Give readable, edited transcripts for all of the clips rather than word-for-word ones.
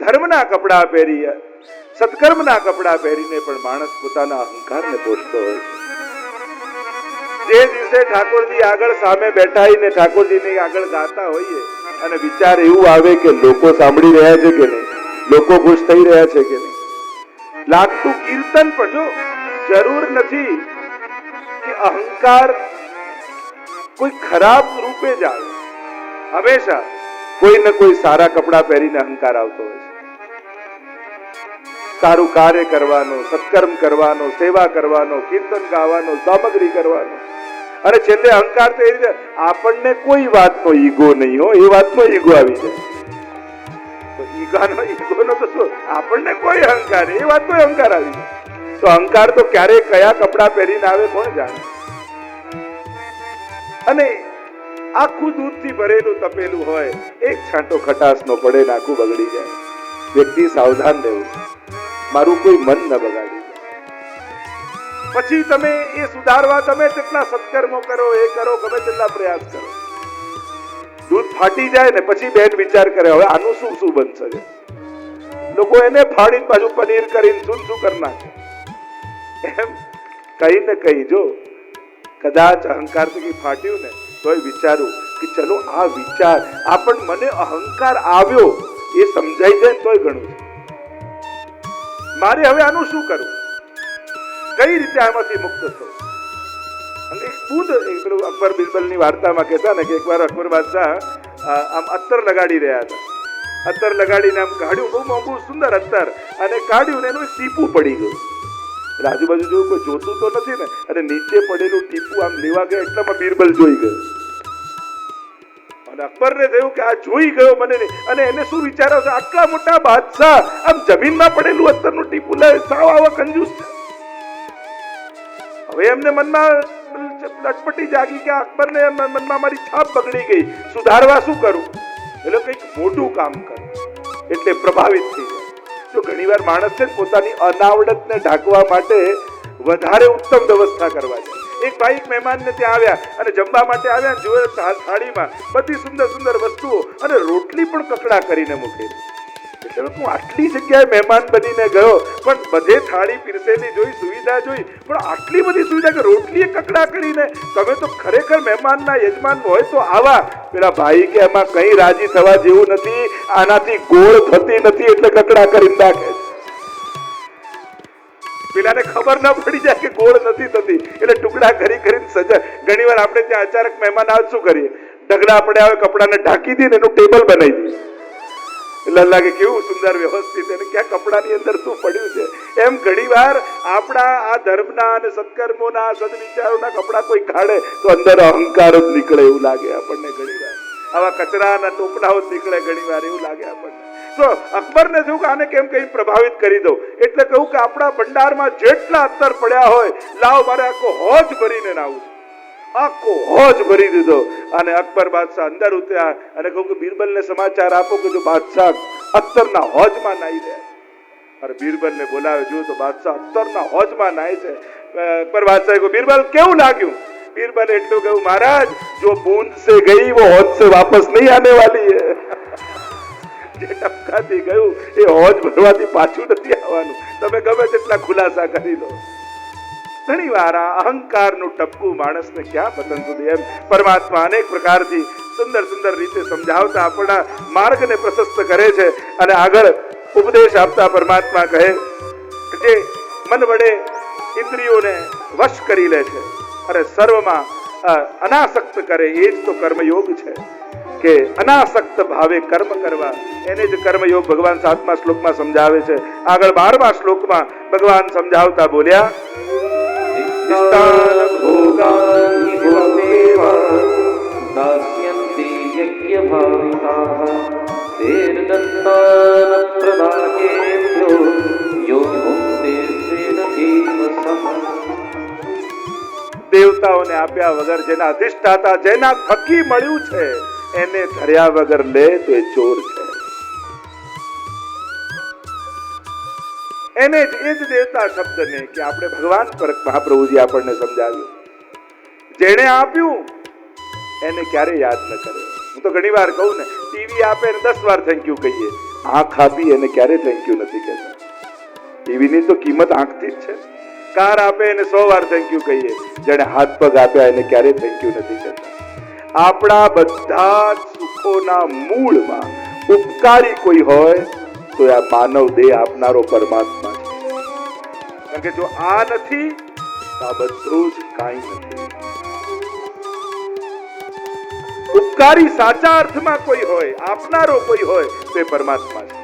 ધર્મના કપડા પહેરી, સત્કર્મના કપડા પહેરીને પણ માણસ પોતાના અહંકારને પોષતો હોય છે. જે દિવસે ઠાકોરજી આગળ સામે બેઠાઈને ઠાકોરજીની આગળ ગાતા હોઈએ અને વિચાર એવું આવે કે લોકો સાંભળી રહ્યા છે કે નહીં, લોકો ખુશ થઈ રહ્યા છે કે નહીં, લાગતું કીર્તન પણ જો જરૂર નથી કે અહંકાર કોઈ ખરાબ રૂપે જ આવે. હંમેશા કોઈ ને કોઈ સારા કપડા પહેરીને અહંકાર આવતો હોય છે. સારું કાર્ય કરવાનો, સત્કર્મ કરવાનો, સેવા કરવાનો, કીર્તન ગાવાનો, સામગ્રી કરવાનો, અને છેલ્લે અહંકાર તો એ રીતે આપણને કોઈ વાતનો ઈગો નહીં હોય, એ વાતનો ઈગો આવી જાય. તો ઈગોનો તો શું, આપણને કોઈ અહંકાર, એ વાતનો અહંકાર આવી જાય. તો અહંકાર તો ક્યારે કયા કપડા પહેરીને આવે કોણ જાણે. અને આખું દૂધથી ભરેલું તપેલું હોય, એક છાંટો ખટાસ નો પડે ને આખું બગડી જાય. વ્યક્તિ સાવધાન રહેવું, મારું કોઈ મન ન બગાડી. પછી તમે એ સુધારવા તમે તેટલા સત્કર્મો કરો, એ કરો, ગમે તેટલા પ્રયાસ કરો, દૂધ ફાટી જાય ને પછી બેન વિચાર કરે હવે આનું શું શું બનશે. લોકો એને ફાડીને પાછું પનીર કરીને શું શું કરી નાખે. એમ કઈ ને કઈ જો કદાચ અહંકારથી કઈ ફાટ્યું ને તોય વિચારું કે ચલો આ વિચાર મને અહંકાર આવ્યો એ સમજાઈ જાય તોય ઘણું છે. મારે હવે આનું શું કરવું, કઈ રીતે આમાંથી મુક્ત થવું. અને એક બુદ્ધ પેલું અકબર બિરબલની વાર્તામાં કહેતા ને કે એકવાર અકબર બાદશાહ આમ અત્તર લગાડી રહ્યા હતા. અત્તર લગાડીને આમ કાઢ્યું, બહુ મોંઘું સુંદર અત્તર, અને કાઢ્યું ને એનું ટીપું પડી ગયું. આજુબાજુ જોયું કોઈ જોતું તો નથી ને, અને નીચે પડેલું ટીપું આમ લેવા ગયા એટલામાં બિરબલ જોઈ ગયો. અને અકબરને થયું કે આ જોઈ ગયો મને નહીં. અને એને શું વિચાર આવશે, આટલા મોટા બાદશાહ આમ જમીનમાં પડેલું અત્તરનું ટીપું લે, સાવ આવા કંજૂસ છે. હવે એમને મનમાં લટપટી જાગી કે અકબરને મનમાં મારી છાપ બગડી ગઈ, સુધારવા શું કરું, એટલે કંઈક મોટું કામ કરું. એટલે પ્રભાવિત થઈ જાય. જો ઘણીવાર માણસ છે પોતાની અનાવડતને ઢાંકવા માટે વધારે ઉત્તમ વ્યવસ્થા કરવા જાય. એક ભાઈ એક મહેમાનને ત્યાં આવ્યા અને જમવા માટે આવ્યા, જોયે થાળીમાં બધી સુંદર સુંદર વસ્તુઓ અને રોટલી પણ કકડા કરીને મૂકેલી. એટલે હું આટલી જગ્યાએ મહેમાન બનીને ગયો, પણ બધે થાળી પીરસેલી જોઈ, સુવિધા જોઈ, પણ આટલી બધી સુવિધા કે રોટલી કકડા કરીને, તમે તો ખરેખર મહેમાનના યજમાન હોય તો આવા. પેલા ભાઈ કે એમાં કઈ રાજી થવા જેવું નથી, આનાથી ગોળ થતી નથી એટલે કકડા કરીને નાખે. પેલાને ખબર ના પડી જાય કે ગોળ નથી થતી એટલે ટુકડા કરી કરીને સજા. ઘણી વાર આપણે ત્યાં અચાનક મહેમાન આવે શું કરીએ, ઢગલા પડ્યા હોય કપડાને ઢાંકી દઈએ, એનું ટેબલ બનાવી દઈએ. એટલે લાગે કેવું સુંદર વ્યવસ્થિત, અને ક્યાં કપડાની અંદર શું પડ્યું છે. એમ ઘણી વાર આપણા આ ધર્મના અને સત્કર્મોના સદવિચારોના કપડા કોઈ કાઢે તો અંદર અહંકાર જ નીકળે એવું લાગે આપણને. ઘણી વાર આવા કચરાના ટોપલાઓ જ નીકળે, ઘણી વાર એવું લાગે આપણને. તો અકબરને થયું કે આને કેમ કઈ પ્રભાવિત કરી દો, એટલે કહ્યું કે આપણા ભંડારમાં જેટલા અત્તર પડ્યા હોય લાવ, મારે આખો હોજ ભરીને નાવું. આખો હોજ ભરી દીધો. અને અકબર બાદશાહ અંદર ઉતર્યા અને કહ્યું કે બિરબલને સમાચાર આપો કે જો બાદશાહ અત્તરના હોજમાં નાઈ જાય. અરે બિરબલને બોલાવે, જો તો બાદશાહ અત્તરના હોજમાં નાય છે. અકબર બાદશાહ કહ્યું બિરબલ કેવું લાગ્યું. બિરબલ એટલું કહ્યું, મહારાજ જો બूंद से गई वो होज से वापस नहीं आने वाली है. જે ટપકાથી ગયું એ હોજ ભરવાથી પાછું નથી આવવાનું. તમે ગમે તેટલા ખુલાસા કરી લો. ઘણી વાર આ અહંકારનું ટપકું માણસને ક્યાં પતન સુધી. એમ પરમાત્મા અનેક પ્રકારથી સુંદર સુંદર રીતે સમજાવતા આપણા માર્ગને પ્રશસ્ત કરે છે. અને આગળ ઉપદેશ આપતા પરમાત્મા કહે જે મન વડે ઇન્દ્રિયોને વશ કરી લે છે અને સર્વમાં અનાસક્ત કરે, એ જ તો કર્મયોગ છે. કે અનાસક્ત ભાવે કર્મ કરવા, એને જ કર્મયોગ ભગવાન 7મા શ્લોકમાં સમજાવે છે. આગળ 12મા શ્લોકમાં ભગવાન સમજાવતા બોલ્યા, દેવતાઓને આપ્યા વગર જેના અધિષ્ઠાતા, જેના થકી મળ્યું છે, એને ધર્યા વગર લે તો એ ચોર છે. એને જ એ જ દેવતા શબ્દને કે આપણે ભગવાન પર મહાપ્રભુજી આપણને સમજાવ્યું, જેણે આપ્યું એને ક્યારે યાદ ન કરે. હું તો ઘણી વાર કહું ને, ટીવી આપે ને 10 વાર થેન્ક યુ કહીએ, આંખ આપી એને ક્યારે થેન્ક યુ નથી કહેતા. ટીવીની તો કિંમત આંખથી જ છે. કાર આપે એને 100 વાર થેન્ક યુ કહીએ, જેને હાથ પગ આપ્યા એને ક્યારે થેન્ક યુ નથી કહેતા. આપણા બધા સુખોના મૂળમાં ઉપકારી કોઈ હોય તો આ માનવ દેહ આપનારો પરમાત્મા છે. કારણ કે જો આ નથી તો આ બધું જ કાંઈ નથી. ઉપકારી સાચા અર્થમાં કોઈ હોય, આપનારો કોઈ હોય તે પરમાત્મા છે.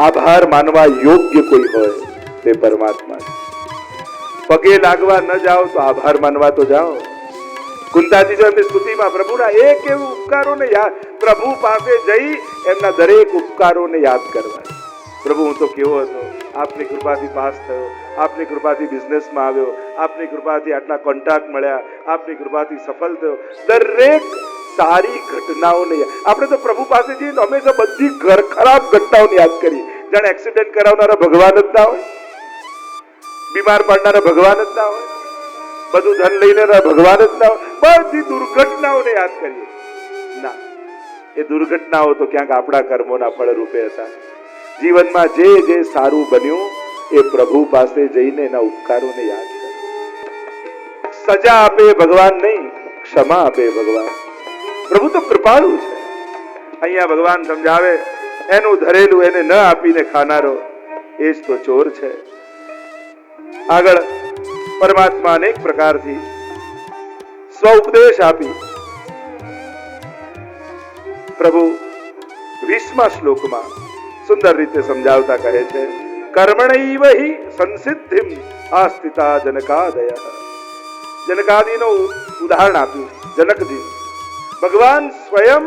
આભાર માનવા યોગ્ય કોઈ હોય તે પરમાત્મા છે. પગે લાગવા ન જાઓ તો આભાર માનવા તો જાઓ. કુંતાજી જો એમની સ્તુતિમાં પ્રભુના એક એવું ઉપકારોને યાદ, પ્રભુ પાસે જઈ એમના દરેક ઉપકારોને યાદ કરવા. પ્રભુ હું તો કેવો હતો, આપની કૃપાથી પાસ થયો, આપની કૃપાથી બિઝનેસમાં આવ્યો, આપની કૃપાથી આટલા કોન્ટ્રાક્ટ મળ્યા, આપની કૃપાથી સફળ થયો. દરેક સારી ઘટનાઓને આપણે તો પ્રભુ પાસે જઈએ તો હંમેશા બધી ખરાબ ઘટનાઓને યાદ કરીએ. જાણે એક્સિડન્ટ કરાવનારા ભગવાન જ ના હોય, બીમાર પાડનારા ભગવાન જ ના હોય, બધું ધન લઈને ભગવાન જ ના હોય, બધી દુર્ઘટનાઓને યાદ કરીએ. ના, એ દુર્ઘટનાઓ તો ક્યાંક આપણા કર્મોના ફળ રૂપે હતા. જીવનમાં જે જે સારું બન્યું એ પ્રભુ પાસે જઈને એના ઉપકારોને યાદ કરો. સજા આપે ભગવાન નહીં, ક્ષમા આપે ભગવાન. પ્રભુ તો કૃપાળુ છે. અહીંયા ભગવાન સમજાવે એનું ધરેલું એને ન આપીને ખાનારો એ જ તો ચોર છે. આગળ પરમાત્મા અનેક પ્રકારથી સ્વ ઉપદેશ આપી પ્રભુ 20મા શ્લોકમાં સુંદર રીતે સમજાવતા કહે છે, કર્મણૈવ હિ સંસિદ્ધિમ આસ્થિતા જનકાદય. જનકાદીનો ઉદાહરણ આપ્યું જનકજી. ભગવાન સ્વયં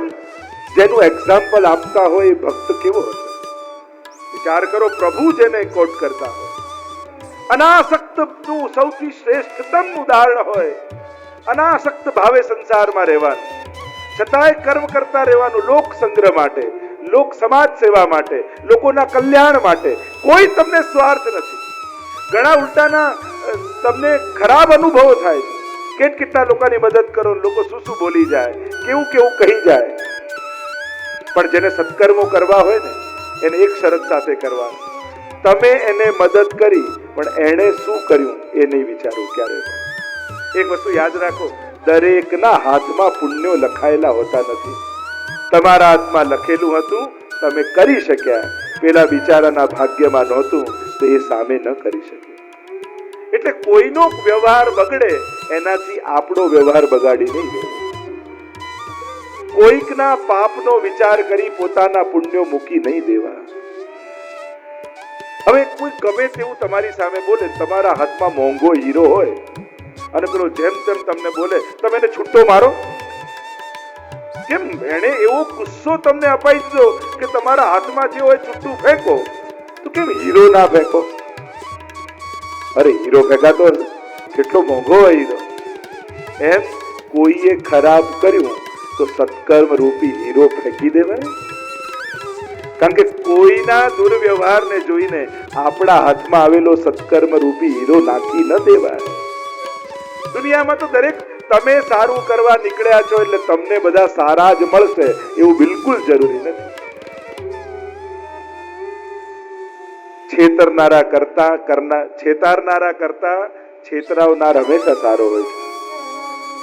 જેનું એક્ઝામ્પલ આપતા હોય એ ભક્ત કેવો હશે? વિચાર કરો, પ્રભુ જેને કોટ કરતા હોય, અનાસક્ત નું સૌથી શ્રેષ્ઠતમ ઉદાહરણ હોય. અનાસક્ત ભાવે સંસારમાં રહેવાનું, છતાંય કર્મ કરતા રહેવાનું, લોક સંગ્રહ માટે, લોક સમાજ સેવા માટે, લોકોના કલ્યાણ માટે. કોઈ તમને સ્વાર્થ નથી. ઘણા ઉલટાના તમને ખરાબ અનુભવો થાય છે. કેટલા લોકોની મદદ કરો, લોકો શું બોલી જાય, કેવું કહી જાય. પણ જેને સત્કર્મો કરવા હોય ને એને એક શરત સાથે કરવાનું, તમે એને મદદ કરી પણ એણે શું કર્યું એ નહીં વિચારવું ક્યારે. એક વસ્તુ યાદ રાખો, દરેકના હાથમાં પુણ્યો લખાયેલા હોતા નથી. તમારા હાથમાં લખેલું હતું, તમે કરી શક્યા, પેલા બિચારાના ભાગ્યમાં નહોતું તો એ સામે ન કરી શક્યો. એટલે કોઈનો વ્યવહાર બગડે એનાથી આપણો વ્યવહાર બગાડી નહીં દેવો. કોઈકના પાપનો વિચાર કરી પોતાના પુણ્યો મૂકી નહીં દેવા. હવે કોઈ ગમે તેવું તમારી સામે બોલે, તમારા હાથમાં મોંઘો હીરો હોય અને પેલો જેમ તેમ તમને બોલે, તમે એને છૂટો મારો કેમ? એને એવો ગુસ્સો તમને અપાઈ દીધો કે તમારા હાથમાં જે હોય છૂટું ફેંકો, તો કેમ હીરો ના ફેંકો? અરે હીરો ફેંકાતો કેટલો મોંઘો હોય હીરો. એમ કોઈએ ખરાબ કર્યું તો સત્કર્મ રૂપી હીરો ફેંકી દેવાય. કારણ કે કોઈના દુર્વ્યવહારને જોઈને આપણા હાથમાં આવેલો સત્કર્મ રૂપી હીરો નાખી ન દેવાય. દુનિયામાં તો દરેક તમે સારું કરવા નીકળ્યા છો એટલે તમને બધા સારા જ મળશે એવું બિલકુલ જરૂરી નથી. છેતરનારા કરતા છેતરાવનાર હંમેશા સારો હોય છે.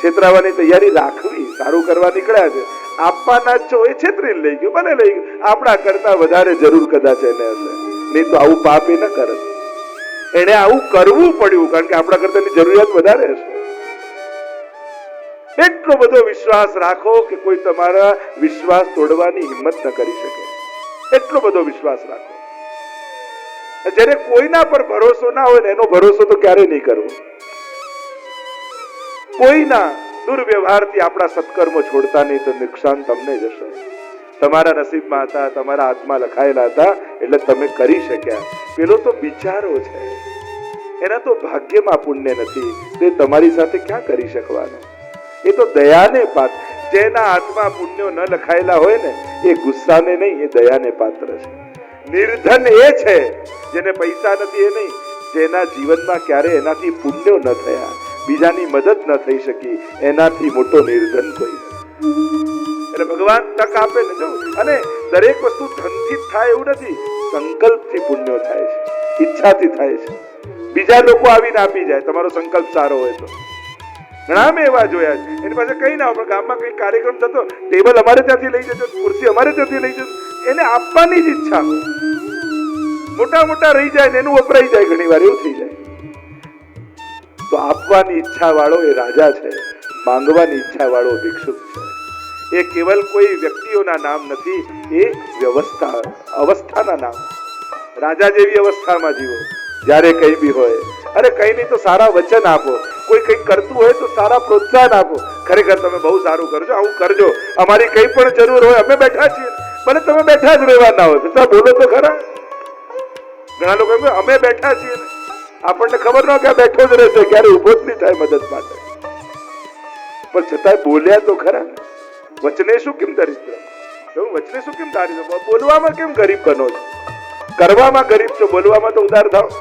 છેતરાવાની તૈયારી રાખવી, સારું કરવા નીકળ્યા છે, આપવાના જ છો, એ છેતરીને લઈ ગયો, ભલે લઈ ગયો. આપણા કરતા વધારે જરૂર કદાચ એને હશે, નહીં તો આવું પાપ એ ન કરે. એને આવું કરવું પડ્યું કારણ કે આપણા કરતાની જરૂરિયાત વધારે હશે. એટલો બધો વિશ્વાસ રાખો કે કોઈ તમારા વિશ્વાસ તોડવાની હિંમત ન કરી શકે. એટલો બધો વિશ્વાસ રાખો. જ્યારે કોઈના પર ભરોસો ના હોય ને એનો ભરોસો તો ક્યારે નહીં કરવો. કોઈના દુર્વ્યવહારથી આપણા સત્કર્મો છોડતા નહીં તો નુકસાન તમને જ હશે. તમારા નસીબમાં હતા, તમારા હાથમાં લખાયેલા હતા એટલે તમે કરી શક્યા. પેલો તો બિચારો છે, એના તો ભાગ્યમાં પુણ્ય નથી, તે તમારી સાથે ક્યાં કરી શકવાનો? એ તો દયાને પાત્ર. જેના હાથમાં પુણ્યો ન લખાયેલા હોય ને એ ગુસ્સાને નહીં, એ દયાને પાત્ર છે. નિર્ધન એ છે જેને પૈસા નથી, એ નહીં, જેના જીવનમાં ક્યારે એનાથી પુણ્યો ન થયા, બીજાની મદદ ન થઈ શકી, એનાથી મોટો નિર્ધન કોઈ નથી. એટલે ભગવાન તક આપે ને. જો અને દરેક વસ્તુ ધનથી જ થાય એવું નથી, સંકલ્પથી પુણ્યો થાય છે, ઈચ્છાથી થાય છે. બીજા લોકો આવીને આપી જાય તમારો સંકલ્પ સારો હોય તો. ઘણા મેં એવા જોયા છે, એની પાસે કઈ ના હોય પણ ગામમાં કઈ કાર્યક્રમ થતો, ટેબલ અમારે ત્યાંથી લઈ જજો, ખુરશી અમારે ત્યાંથી લઈ જજો, એને આપવાની જ ઈચ્છા હોય. મોટા મોટા રહી જાય ને એનું વપરાઈ જાય, ઘણી વાર એવું થઈ જાય. તો આપવાની ઈચ્છા વાળો એ રાજા છે, માંગવાની ઈચ્છા વાળો ભિક્ષુક છે. એ કેવલ કોઈ વ્યક્તિઓના નામ નથી, એ વ્યવસ્થા અવસ્થાના નામ. રાજા જેવી અવસ્થામાં જીવો જ્યારે કઈ બી હોય. અરે કઈ નહીં તો સારા વચન આપો, કોઈ કઈ કરતું હોય તો સારા પ્રોત્સાહન આપો. ખરેખર તમે બહુ સારું કરજો, આવું કરજો, અમારી કઈ પણ જરૂર હોય અમે બેઠા છીએ. ભલે તમે બેઠા જ રહેવાના હોય છતાં બોલો તો ખરા. ઘણા લોકો એમ કે અમે બેઠા છીએ, આપણને ખબર ન કે બેઠો જ રહેશે, ક્યારે ઉભો જ નહીં થાય મદદ માટે, પણ છતાં બોલ્યા તો ખરા. વચને શું કેમ દરિદ્ર, વચને શું કેમ દારિદ્ર? બોલવામાં કેમ ગરીબ બનો છો? કરવામાં ગરીબ છો, બોલવામાં તો ઉદાર થાવ.